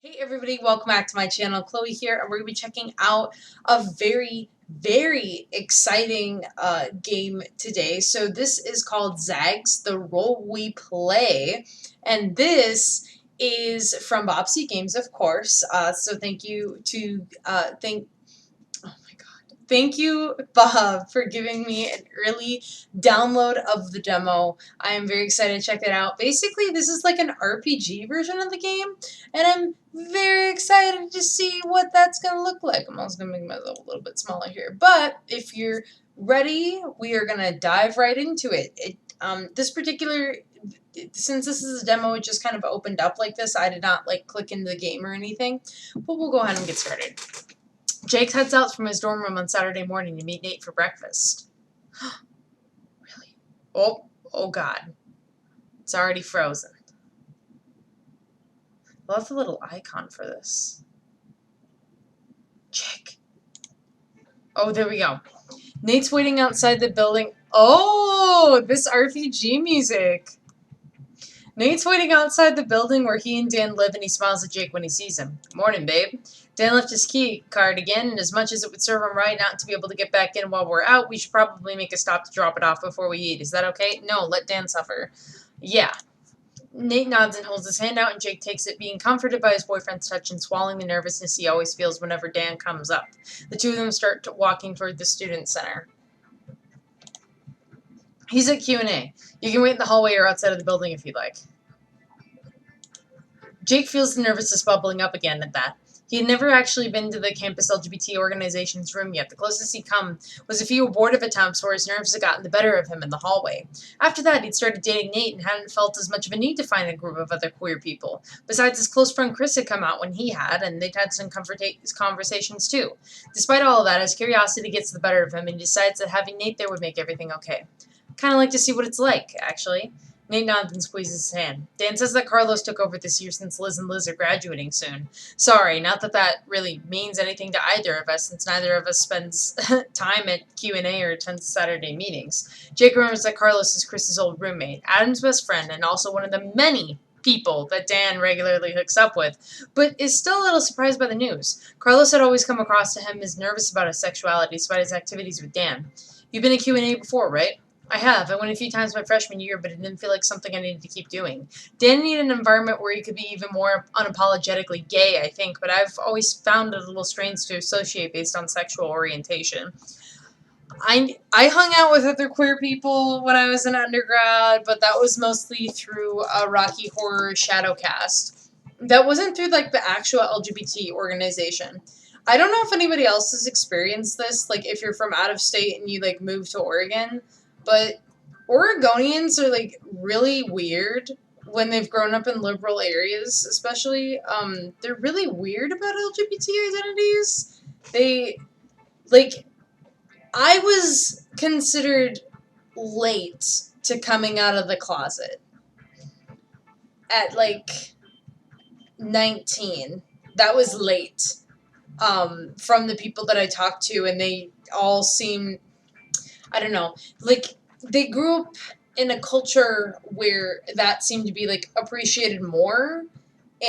Hey everybody, welcome back to my channel. Chloe here, and we're going to be checking out a very exciting game today. So this is called Zags, the role we play, and this is from Bobsy Games, of course. So thank you to Thank you, Bob, for giving me an early download of the demo. I am very excited to check it out. Basically, this is like an RPG version of the game, and I'm very excited to see what that's going to look like. I'm also going to make myself a little bit smaller here. But if you're ready, we are going to dive right into it. Since this is a demo, it just kind of opened up like this. I did not click into the game or anything, but we'll go ahead and get started. Jake heads out from his dorm room on Saturday morning to meet Nate for breakfast. Really? Oh God. It's already frozen. I love the little icon for this. Jake. Oh, there we go. Nate's waiting outside the building. Oh, this RPG music. Nate's waiting outside the building where he and Dan live, and he smiles at Jake when he sees him. Morning, babe. Dan left his key card again, and as much as it would serve him right not to be able to get back in while we're out, we should probably make a stop to drop it off before we eat. Is that okay? No, let Dan suffer. Yeah. Nate nods and holds his hand out, and Jake takes it, being comforted by his boyfriend's touch and swallowing the nervousness he always feels whenever Dan comes up. The two of them start walking toward the student center. He's at Q&A. You can wait in the hallway or outside of the building if you'd like. Jake feels the nervousness bubbling up again at that. He had never actually been to the campus LGBT organization's room yet. The closest he'd come was a few abortive attempts where his nerves had gotten the better of him in the hallway. After that, he'd started dating Nate and hadn't felt as much of a need to find a group of other queer people. Besides, his close friend Chris had come out when he had, and they'd had some conversations too. Despite all of that, his curiosity gets the better of him, and he decides that having Nate there would make everything okay. Kind of like to see what it's like, actually. Nate nods and squeezes his hand. Dan says that Carlos took over this year since Liz and Liz are graduating soon. Sorry, not that that really means anything to either of us, since neither of us spends time at Q&A or attends Saturday meetings. Jake remembers that Carlos is Chris's old roommate, Adam's best friend, and also one of the many people that Dan regularly hooks up with, but is still a little surprised by the news. Carlos had always come across to him as nervous about his sexuality despite his activities with Dan. You've been at Q&A before, right? I have. I went a few times my freshman year, but it didn't feel like something I needed to keep doing. Dan needed an environment where he could be even more unapologetically gay, I think, but I've always found it a little strange to associate based on sexual orientation. I hung out with other queer people when I was an undergrad, but that was mostly through a Rocky Horror Shadowcast. That wasn't through, the actual LGBT organization. I don't know if anybody else has experienced this, if you're from out of state and you, move to Oregon. But Oregonians are, really weird when they've grown up in liberal areas, especially. They're really weird about LGBT identities. I was considered late to coming out of the closet at, 19. That was late, from the people that I talked to, and they all seem, I don't know, they grew up in a culture where that seemed to be, appreciated more,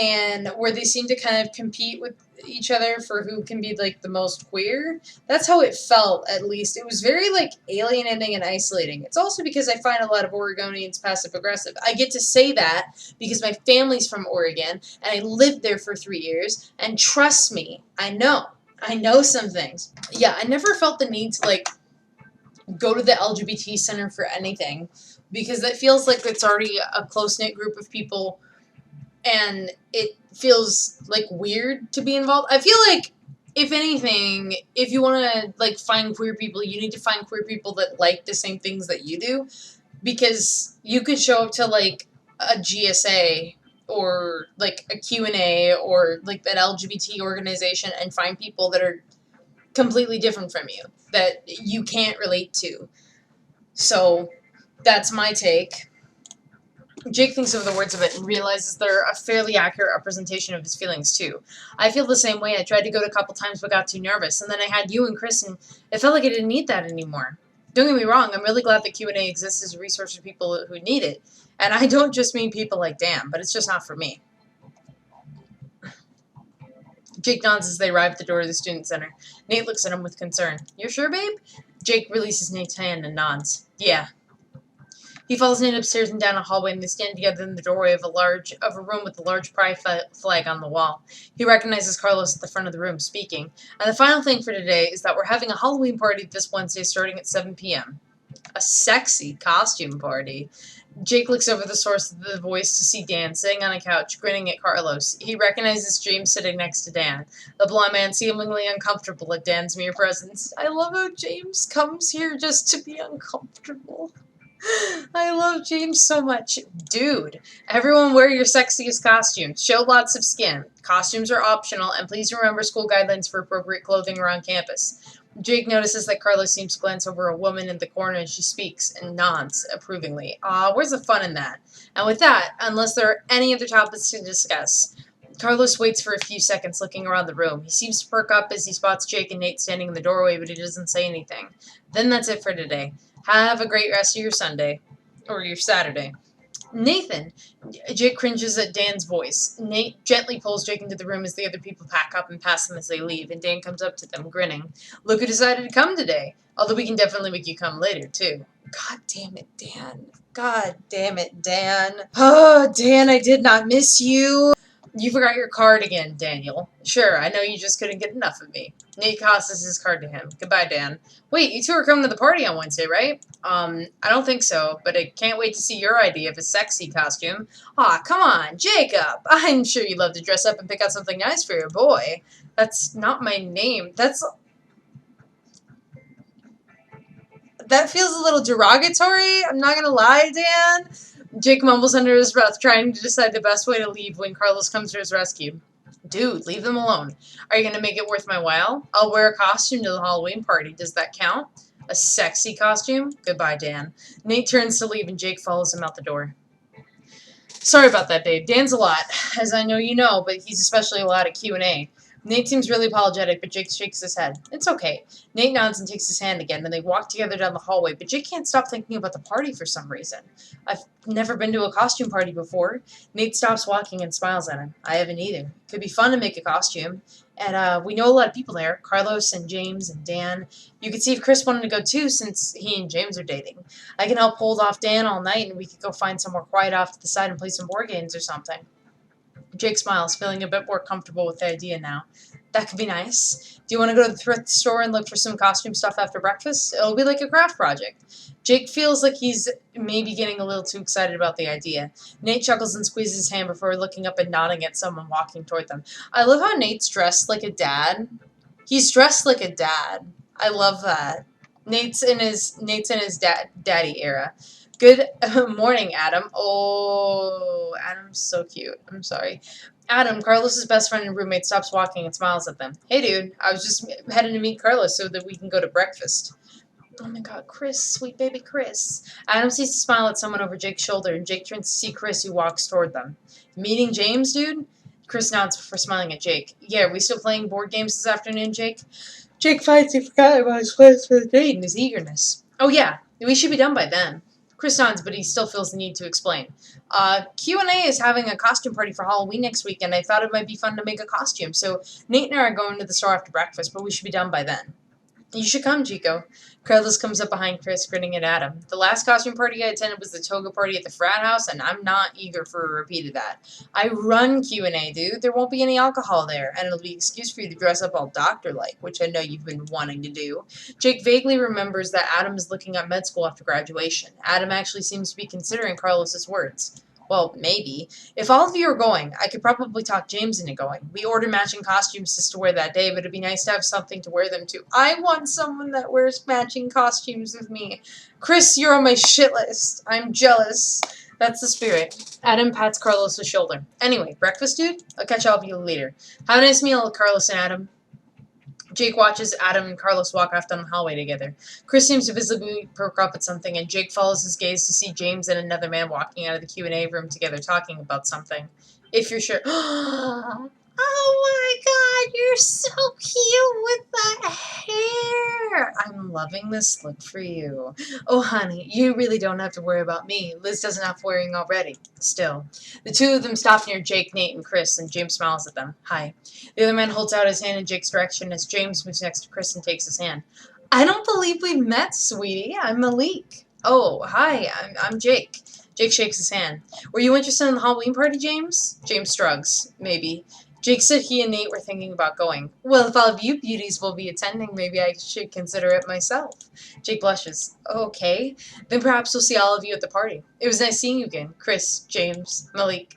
and where they seem to kind of compete with each other for who can be, the most queer. That's how it felt, at least. It was very, alienating and isolating. It's also because I find a lot of Oregonians passive-aggressive. I get to say that because my family's from Oregon, and I lived there for 3 years, and trust me, I know some things. Yeah, I never felt the need to, go to the LGBT center for anything, because it feels like it's already a close-knit group of people, and it feels, weird to be involved. I feel like, if anything, if you want to, find queer people, you need to find queer people that like the same things that you do, because you could show up to, a GSA, or, a Q&A, or, an LGBT organization, and find people that are completely different from you, that you can't relate to. So, that's my take. Jake thinks over the words of it and realizes they're a fairly accurate representation of his feelings, too. I feel the same way. I tried to go to a couple times but got too nervous, and then I had you and Chris, and it felt like I didn't need that anymore. Don't get me wrong, I'm really glad that Q&A exists as a resource for people who need it, and I don't just mean people like Dan, but it's just not for me. Jake nods as they arrive at the door of the student center. Nate looks at him with concern. "You're sure, babe?" Jake releases Nate's hand and nods. "Yeah." He follows Nate upstairs and down a hallway, and they stand together in the doorway of a room with a large pride flag on the wall. He recognizes Carlos at the front of the room, speaking. And the final thing for today is that we're having a Halloween party this Wednesday starting at 7 p.m. A sexy costume party. Jake looks over the source of the voice to see Dan sitting on a couch, grinning at Carlos. He recognizes James sitting next to Dan, the blond man seemingly uncomfortable at Dan's mere presence. I love how James comes here just to be uncomfortable. I love James so much. Dude, everyone wear your sexiest costumes. Show lots of skin. Costumes are optional, and please remember school guidelines for appropriate clothing around campus. Jake notices that Carlos seems to glance over a woman in the corner as she speaks and nods approvingly. Where's the fun in that? And with that, unless there are any other topics to discuss, Carlos waits for a few seconds looking around the room. He seems to perk up as he spots Jake and Nate standing in the doorway, but he doesn't say anything. Then that's it for today. Have a great rest of your Sunday. Or your Saturday. Nathan. Jake cringes at Dan's voice. Nate gently pulls Jake into the room as the other people pack up and pass them as they leave, and Dan comes up to them, grinning. Look who decided to come today. Although we can definitely make you come later, too. God damn it, Dan. God damn it, Dan. Oh, Dan, I did not miss you. You forgot your card again, Daniel. Sure, I know you just couldn't get enough of me. Nate tosses his card to him. Goodbye, Dan. Wait, you two are coming to the party on Wednesday, right? I don't think so, but I can't wait to see your idea of a sexy costume. Aw, come on, Jacob. I'm sure you'd love to dress up and pick out something nice for your boy. That's not my name. That feels a little derogatory. I'm not gonna lie, Dan. Jake mumbles under his breath, trying to decide the best way to leave when Carlos comes to his rescue. Dude, leave them alone. Are you going to make it worth my while? I'll wear a costume to the Halloween party. Does that count? A sexy costume? Goodbye, Dan. Nate turns to leave and Jake follows him out the door. Sorry about that, babe. Dan's a lot, as I know you know, but he's especially a lot at Q&A. Nate seems really apologetic, but Jake shakes his head. It's okay. Nate nods and takes his hand again, and they walk together down the hallway, but Jake can't stop thinking about the party for some reason. I've never been to a costume party before. Nate stops walking and smiles at him. I haven't either. Could be fun to make a costume. And we know a lot of people there. Carlos and James and Dan. You could see if Chris wanted to go too, since he and James are dating. I can help hold off Dan all night, and we could go find somewhere quiet off to the side and play some board games or something. Jake smiles, feeling a bit more comfortable with the idea now. That could be nice. Do you want to go to the thrift store and look for some costume stuff after breakfast? It'll be like a craft project. Jake feels like he's maybe getting a little too excited about the idea. Nate chuckles and squeezes his hand before looking up and nodding at someone walking toward them. I love how Nate's dressed like a dad. He's dressed like a dad. I love that. Nate's in his daddy era. Good morning, Adam. Oh, Adam's so cute. I'm sorry. Adam, Carlos's best friend and roommate, stops walking and smiles at them. Hey, dude, I was just heading to meet Carlos so that we can go to breakfast. Oh my god, Chris, sweet baby Chris. Adam sees to smile at someone over Jake's shoulder, and Jake turns to see Chris, who walks toward them. Meeting James, dude? Chris nods before smiling at Jake. Yeah, are we still playing board games this afternoon, Jake? Jake finds he forgot about his plans for the date in his eagerness. Oh yeah, we should be done by then. Chris nods, but he still feels the need to explain. Q&A is having a costume party for Halloween next week, and I thought it might be fun to make a costume, so Nate and I are going to the store after breakfast, but we should be done by then. You should come, Chico. Carlos comes up behind Chris, grinning at Adam. The last costume party I attended was the toga party at the frat house, and I'm not eager for a repeat of that. I run Q&A, dude. There won't be any alcohol there, and it'll be an excuse for you to dress up all doctor-like, which I know you've been wanting to do. Jake vaguely remembers that Adam is looking at med school after graduation. Adam actually seems to be considering Carlos's words. Well, maybe. If all of you are going, I could probably talk James into going. We ordered matching costumes just to wear that day, but it'd be nice to have something to wear them to. I want someone that wears matching costumes with me. Chris, you're on my shit list. I'm jealous. That's the spirit. Adam pats Carlos' shoulder. Anyway, breakfast, dude? I'll catch all of you later. Have a nice meal, Carlos and Adam. Jake watches Adam and Carlos walk off down the hallway together. Chris seems to visibly perk up at something, and Jake follows his gaze to see James and another man walking out of the Q&A room together talking about something. If you're sure... Oh my god, you're so cute with that here! I'm loving this look for you. Oh, honey, you really don't have to worry about me. Liz doesn't have worrying already. Still. The two of them stop near Jake, Nate, and Chris, and James smiles at them. Hi. The other man holds out his hand in Jake's direction as James moves next to Chris and takes his hand. I don't believe we've met, sweetie. I'm Malik. Oh, hi, I'm Jake. Jake shakes his hand. Were you interested in the Halloween party, James? James shrugs. Maybe. Jake said he and Nate were thinking about going. Well, if all of you beauties will be attending, maybe I should consider it myself. Jake blushes. Okay. Then perhaps we'll see all of you at the party. It was nice seeing you again. Chris, James, Malik.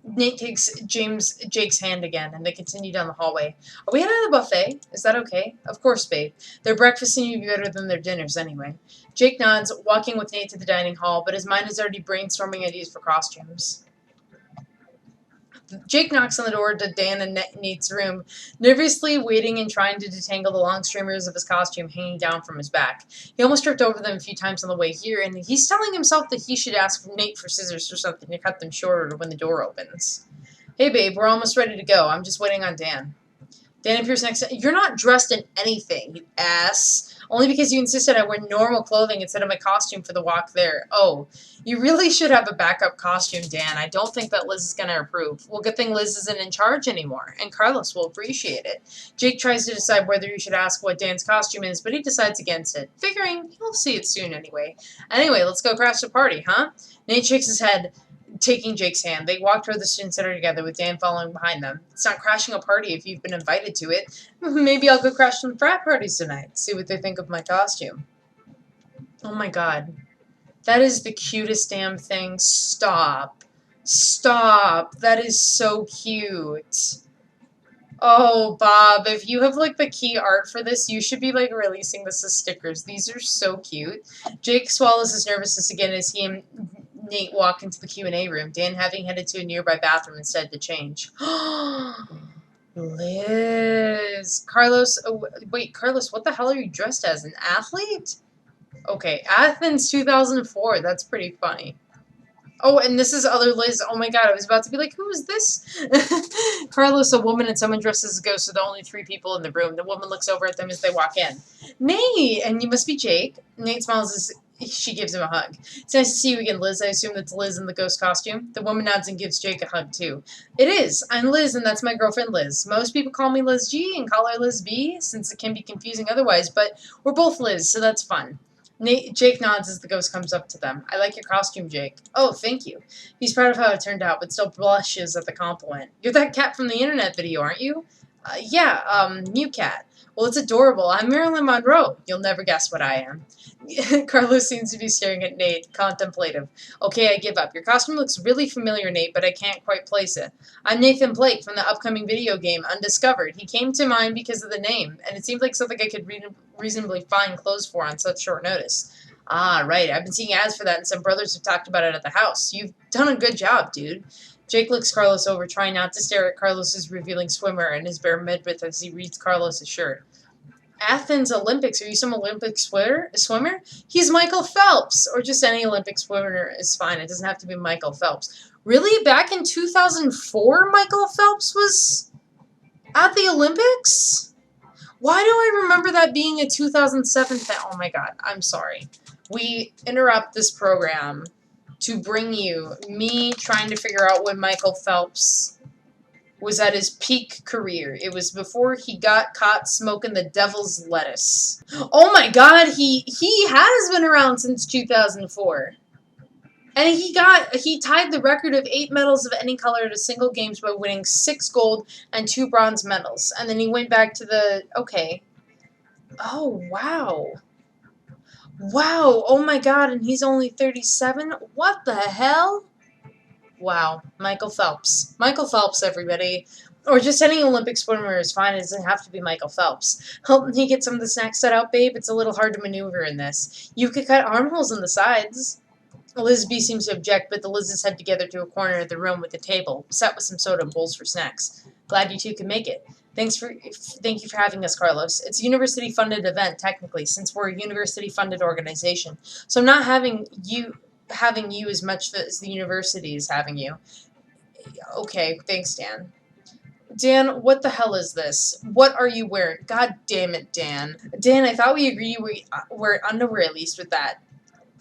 Nate takes Jake's hand again, and they continue down the hallway. Are we headed to the buffet? Is that okay? Of course, babe. Their breakfasts seem to be better than their dinners anyway. Jake nods, walking with Nate to the dining hall, but his mind is already brainstorming ideas for costumes. Jake knocks on the door to Dan and Nate's room, nervously waiting and trying to detangle the long streamers of his costume hanging down from his back. He almost tripped over them a few times on the way here, and he's telling himself that he should ask Nate for scissors or something to cut them shorter when the door opens. Hey, babe, we're almost ready to go. I'm just waiting on Dan. Dan appears next to... You're not dressed in anything, you ass. Only because you insisted I wear normal clothing instead of my costume for the walk there. Oh, you really should have a backup costume, Dan. I don't think that Liz is going to approve. Well, good thing Liz isn't in charge anymore, and Carlos will appreciate it. Jake tries to decide whether he should ask what Dan's costume is, but he decides against it, figuring he'll see it soon anyway. Anyway, let's go crash the party, huh? Nate shakes his head, taking Jake's hand. They walk toward the student center together with Dan following behind them. It's not crashing a party if you've been invited to it. Maybe I'll go crash some frat parties tonight, see what they think of my costume. Oh my god. That is the cutest damn thing. Stop. Stop. That is so cute. Oh, Bob, if you have, like, the key art for this, you should be, like, releasing this as stickers. These are so cute. Jake swallows his nervousness again as he and Nate walk into the Q&A room, Dan having headed to a nearby bathroom instead to change. Liz. Carlos. Oh, wait, Carlos, what the hell are you dressed as? An athlete? Okay, Athens 2004. That's pretty funny. Oh, and this is other Liz. Oh my god, I was about to be like, who is this? Carlos, a woman, and someone dressed as a ghost are the only three people in the room. The woman looks over at them as they walk in. Nate! And you must be Jake. Nate smiles as she gives him a hug. It's nice to see you again, Liz. I assume that's Liz in the ghost costume. The woman nods and gives Jake a hug, too. It is. I'm Liz, and that's my girlfriend, Liz. Most people call me Liz G and call her Liz B, since it can be confusing otherwise, but we're both Liz, so that's fun. Jake nods as the ghost comes up to them. I like your costume, Jake. Oh, thank you. He's proud of how it turned out, but still blushes at the compliment. You're that cat from the internet video, aren't you? Yeah, Mew Cat. Well, it's adorable. I'm Marilyn Monroe. You'll never guess what I am. Carlos seems to be staring at Nate, contemplative. Okay, I give up. Your costume looks really familiar, Nate, but I can't quite place it. I'm Nathan Blake from the upcoming video game, Undiscovered. He came to mind because of the name, and it seemed like something I could reasonably find clothes for on such short notice. Ah, right. I've been seeing ads for that, and some brothers have talked about it at the house. You've done a good job, dude. Jake looks Carlos over, trying not to stare at Carlos's revealing swimmer and his bare midriff as he reads Carlos's shirt. Athens Olympics. Are you some Olympic swimmer? He's Michael Phelps. Or just any Olympic swimmer is fine. It doesn't have to be Michael Phelps. Really? Back in 2004, Michael Phelps was at the Olympics? Why do I remember that being a 2007 thing? Oh my god. I'm sorry. We interrupt this program to bring you me trying to figure out when Michael Phelps was at his peak career. It was before he got caught smoking the devil's lettuce. Oh my god, he has been around since 2004. And he tied the record of 8 medals of any color at a single games by winning 6 gold and 2 bronze medals. And then he went back to the... Okay. Oh, wow. Wow, oh my god, and he's only 37? What the hell? Wow, Michael Phelps. Michael Phelps, everybody. Or just any Olympic swimmer is fine. It doesn't have to be Michael Phelps. Help me get some of the snacks set out, babe. It's a little hard to maneuver in this. You could cut armholes in the sides. Liz B seems to object, but the Liz's head together to a corner of the room with a table, set with some soda and bowls for snacks. Glad you two can make it. Thank you for having us, Carlos. It's a university-funded event, technically, since we're a university-funded organization. So I'm not having you as much as the university is having you. Okay, thanks, Dan. Dan, what the hell is this? What are you wearing? God damn it, Dan. Dan, I thought we agreed we wear underwear at least with that.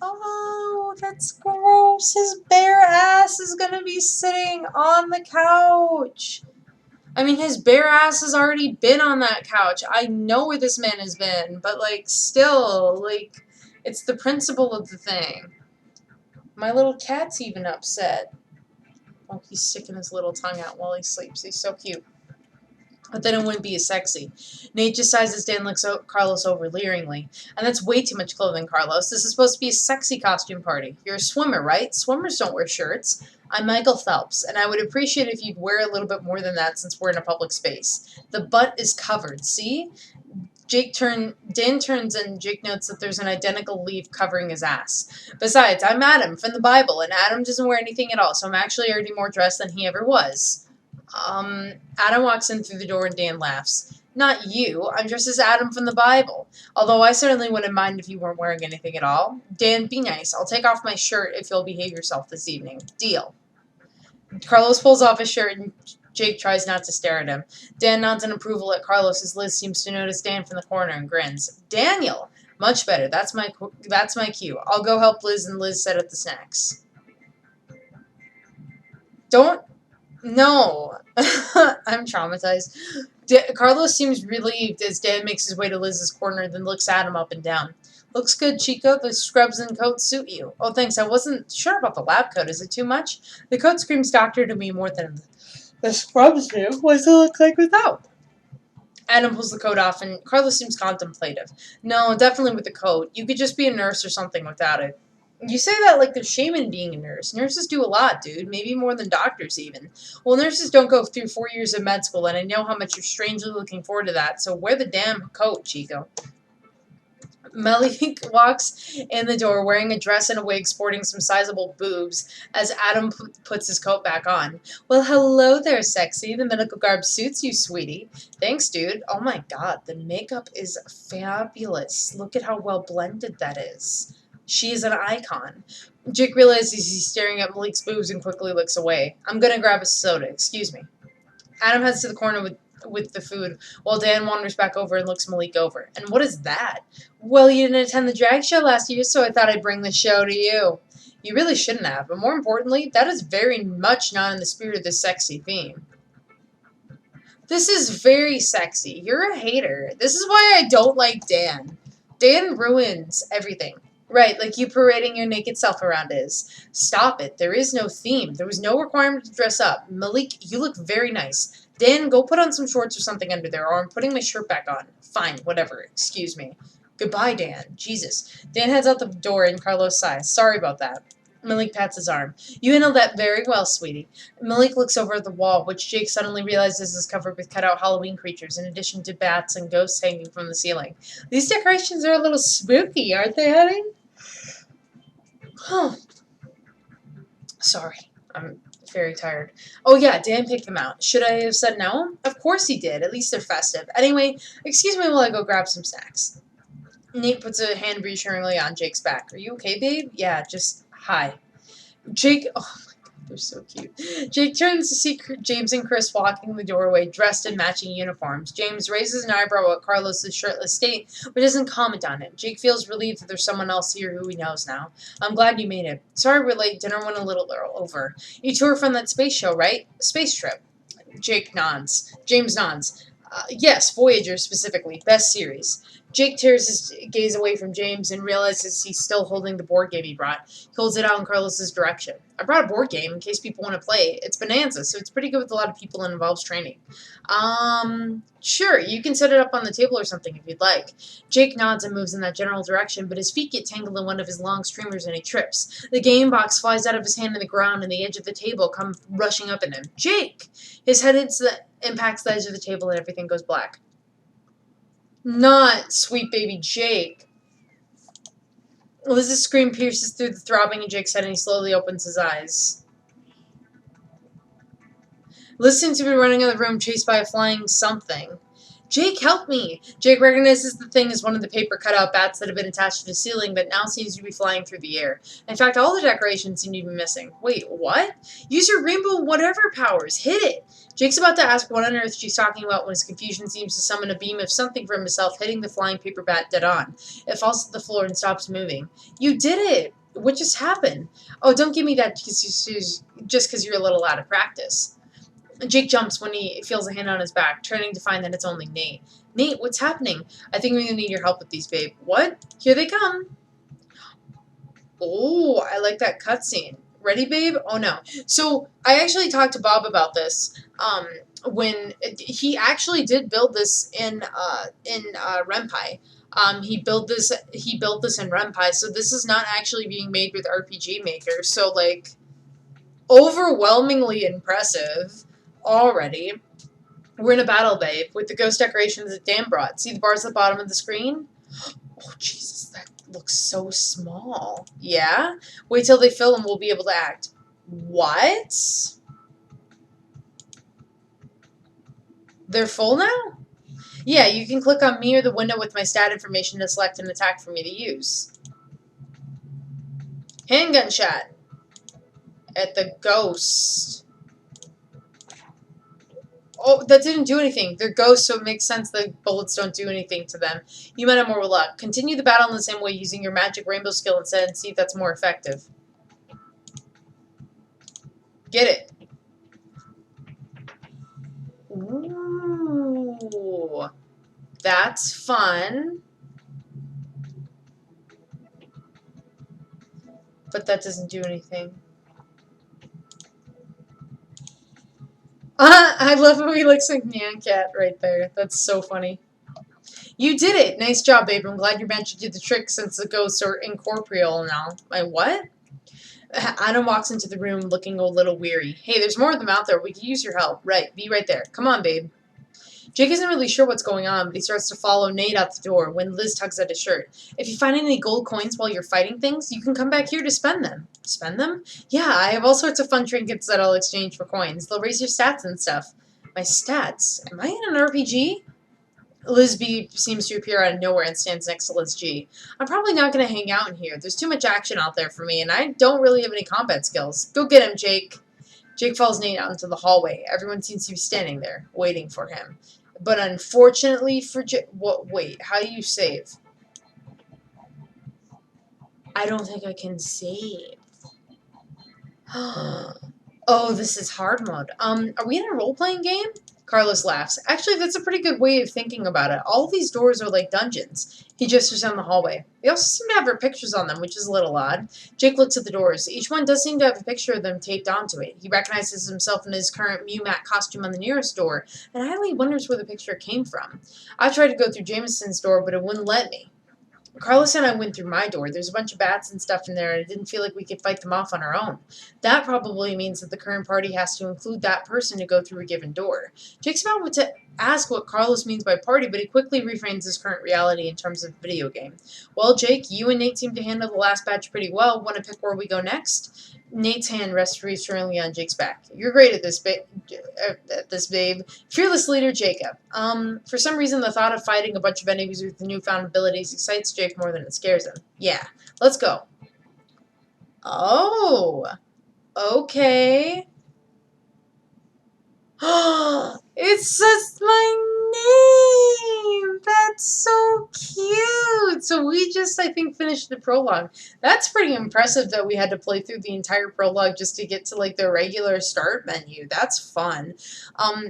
Oh, that's gross. His bare ass is gonna be sitting on the couch. I mean, his bare ass has already been on that couch. I know where this man has been, but, like, still, like, it's the principle of the thing. My little cat's even upset. Oh, he's sticking his little tongue out while he sleeps. He's so cute. But then it wouldn't be as sexy. Nate just sighs as Dan looks Carlos over leeringly. And that's way too much clothing, Carlos. This is supposed to be a sexy costume party. You're a swimmer, right? Swimmers don't wear shirts. I'm Michael Phelps, and I would appreciate if you'd wear a little bit more than that since we're in a public space. The butt is covered, see? Dan turns and Jake notes that there's an identical leaf covering his ass. Besides, I'm Adam from the Bible, and Adam doesn't wear anything at all, so I'm actually already more dressed than he ever was. Adam walks in through the door and Dan laughs. Not you. I'm dressed as Adam from the Bible. Although I certainly wouldn't mind if you weren't wearing anything at all. Dan, be nice. I'll take off my shirt if you'll behave yourself this evening. Deal. Carlos pulls off his shirt and Jake tries not to stare at him. Dan nods in approval at Carlos as Liz seems to notice Dan from the corner and grins. Daniel! Much better. That's my cue. I'll go help Liz and Liz set up the snacks. Don't... No. I'm traumatized. Carlos seems relieved as Dan makes his way to Liz's corner, then looks at him up and down. Looks good, Chico. The scrubs and coat suit you. Oh, thanks. I wasn't sure about the lab coat. Is it too much? The coat screams doctor to me more than the scrubs do. What does it look like without? Adam pulls the coat off, and Carlos seems contemplative. No, definitely with the coat. You could just be a nurse or something without it. You say that like there's shame in being a nurse. Nurses do a lot, dude. Maybe more than doctors, even. Well, nurses don't go through 4 years of med school, and I know how much you're strangely looking forward to that, so wear the damn coat, Chico. Malik walks in the door wearing a dress and a wig sporting some sizable boobs as Adam puts his coat back on. Well, hello there, sexy. The medical garb suits you, sweetie. Thanks, dude. Oh my god, the makeup is fabulous. Look at how well blended that is. She is an icon. Jake realizes he's staring at Malik's boobs and quickly looks away. I'm gonna grab a soda. Excuse me. Adam heads to the corner with the food, while Dan wanders back over and looks Malik over. And what is that? Well, you didn't attend the drag show last year, so I thought I'd bring the show to you. You really shouldn't have, but more importantly, that is very much not in the spirit of this sexy theme. This is very sexy. You're a hater. This is why I don't like Dan. Dan ruins everything. Right, like you parading your naked self around is. Stop it. There is no theme. There was no requirement to dress up. Malik, you look very nice. Dan, go put on some shorts or something under there, or I'm putting my shirt back on. Fine, whatever. Excuse me. Goodbye, Dan. Jesus. Dan heads out the door and Carlos sighs. Sorry about that. Malik pats his arm. You handled that very well, sweetie. Malik looks over at the wall, which Jake suddenly realizes is covered with cut-out Halloween creatures, in addition to bats and ghosts hanging from the ceiling. These decorations are a little spooky, aren't they, honey? Huh. Sorry. I'm very tired. Oh yeah, Dan picked them out. Should I have said no? Of course he did. At least they're festive. Anyway, excuse me while I go grab some snacks. Nate puts a hand reassuringly on Jake's back. Are you okay, babe? Yeah, just hi. Jake... Oh my god, they're so cute. Jake turns to see James and Chris walking the doorway, dressed in matching uniforms. James raises an eyebrow at Carlos' shirtless state, but doesn't comment on it. Jake feels relieved that there's someone else here who he knows now. I'm glad you made it. Sorry we're late. Dinner went a little over. You two are from that space show, right? Space trip. Jake nods. James nods. Yes, Voyager specifically. Best series. Jake tears his gaze away from James and realizes he's still holding the board game he brought. He holds it out in Carlos' direction. I brought a board game in case people want to play. It's Bonanza, so it's pretty good with a lot of people and involves training. Sure, you can set it up on the table or something if you'd like. Jake nods and moves in that general direction, but his feet get tangled in one of his long streamers and he trips. The game box flies out of his hand in the ground and the edge of the table comes rushing up at him. Jake! His head impacts the edge of the table and everything goes black. Not sweet baby Jake. Liz's scream pierces through the throbbing in Jake's head and he slowly opens his eyes. Liz seems to be running out of the room chased by a flying something. Jake, help me! Jake recognizes the thing as one of the paper cutout bats that have been attached to the ceiling but now seems to be flying through the air. In fact, all the decorations seem to be missing. Wait, what? Use your rainbow whatever powers. Hit it! Jake's about to ask what on earth she's talking about when his confusion seems to summon a beam of something from himself, hitting the flying paper bat dead on. It falls to the floor and stops moving. You did it! What just happened? Oh, don't give me that just because you're a little out of practice. Jake jumps when he feels a hand on his back, turning to find that it's only Nate. Nate, what's happening? I think we're going to need your help with these, babe. What? Here they come. Oh, I like that cutscene. Ready, babe? Oh, no. So, I actually talked to Bob about this. When he actually did build this in Ren'Py. He built this in Ren'Py, so this is not actually being made with RPG Maker. So, like, overwhelmingly impressive already. We're in a battle, babe, with the ghost decorations that Dan brought. See the bars at the bottom of the screen? Oh, Jesus, that looks so small. Yeah? Wait till they fill and we'll be able to act. What? They're full now? Yeah, you can click on me or the window with my stat information to select an attack for me to use. Handgun shot. At the ghost. Oh, that didn't do anything. They're ghosts, so it makes sense that bullets don't do anything to them. You might have more luck. Continue the battle in the same way using your magic rainbow skill instead and see if that's more effective. Get it. Ooh. That's fun. But that doesn't do anything. I love how he looks like Nyan Cat right there. That's so funny. You did it! Nice job, babe. I'm glad your magic did the trick since the ghosts are incorporeal now. My what? Adam walks into the room looking a little weary. Hey, there's more of them out there. We could use your help. Right, be right there. Come on, babe. Jake isn't really sure what's going on, but he starts to follow Nate out the door when Liz tugs at his shirt. If you find any gold coins while you're fighting things, you can come back here to spend them. Spend them? Yeah, I have all sorts of fun trinkets that I'll exchange for coins. They'll raise your stats and stuff. My stats? Am I in an RPG? Liz B seems to appear out of nowhere and stands next to Liz G. I'm probably not going to hang out in here. There's too much action out there for me, and I don't really have any combat skills. Go get him, Jake. Jake follows Nate out into the hallway. Everyone seems to be standing there, waiting for him. But unfortunately for Jake... Wait, how do you save? I don't think I can save. Oh, this is hard mode. Are we in a role-playing game? Carlos laughs. Actually, that's a pretty good way of thinking about it. All of these doors are like dungeons. He gestures down the hallway. They also seem to have our pictures on them, which is a little odd. Jake looks at the doors. Each one does seem to have a picture of them taped onto it. He recognizes himself in his current Mew Mat costume on the nearest door, and highly wonders where the picture came from. I tried to go through Jameson's door, but it wouldn't let me. Carlos and I went through my door. There's a bunch of bats and stuff in there, and it didn't feel like we could fight them off on our own. That probably means that the current party has to include that person to go through a given door. Jake's about to ask what Carlos means by party, but he quickly reframes his current reality in terms of video game. Well, Jake, you and Nate seem to handle the last batch pretty well. Want to pick where we go next? Nate's hand rests reassuringly on Jake's back. You're great at this, babe. Fearless leader, Jacob. For some reason, the thought of fighting a bunch of enemies with newfound abilities excites Jake more than it scares him. Yeah, let's go. Oh, okay. It says my name! That's so cute! So we just, I think, finished the prologue. That's pretty impressive that we had to play through the entire prologue just to get to, like, the regular start menu. That's fun.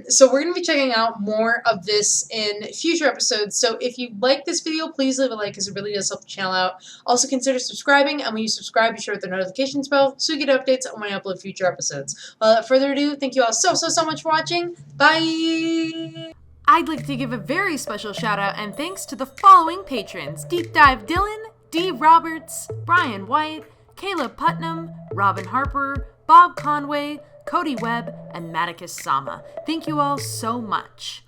So we're going to be checking out more of this in future episodes. So if you like this video, please leave a like because it really does help the channel out. Also consider subscribing, and when you subscribe, be sure to hit the notifications bell so you get updates on when I upload future episodes. Without further ado, thank you all so much for watching. Bye! I'd like to give a very special shout out and thanks to the following patrons: Deep Dive Dylan, D. Roberts, Brian White, Caleb Putnam, Robin Harper, Bob Conway, Cody Webb, and Maticus Sama. Thank you all so much.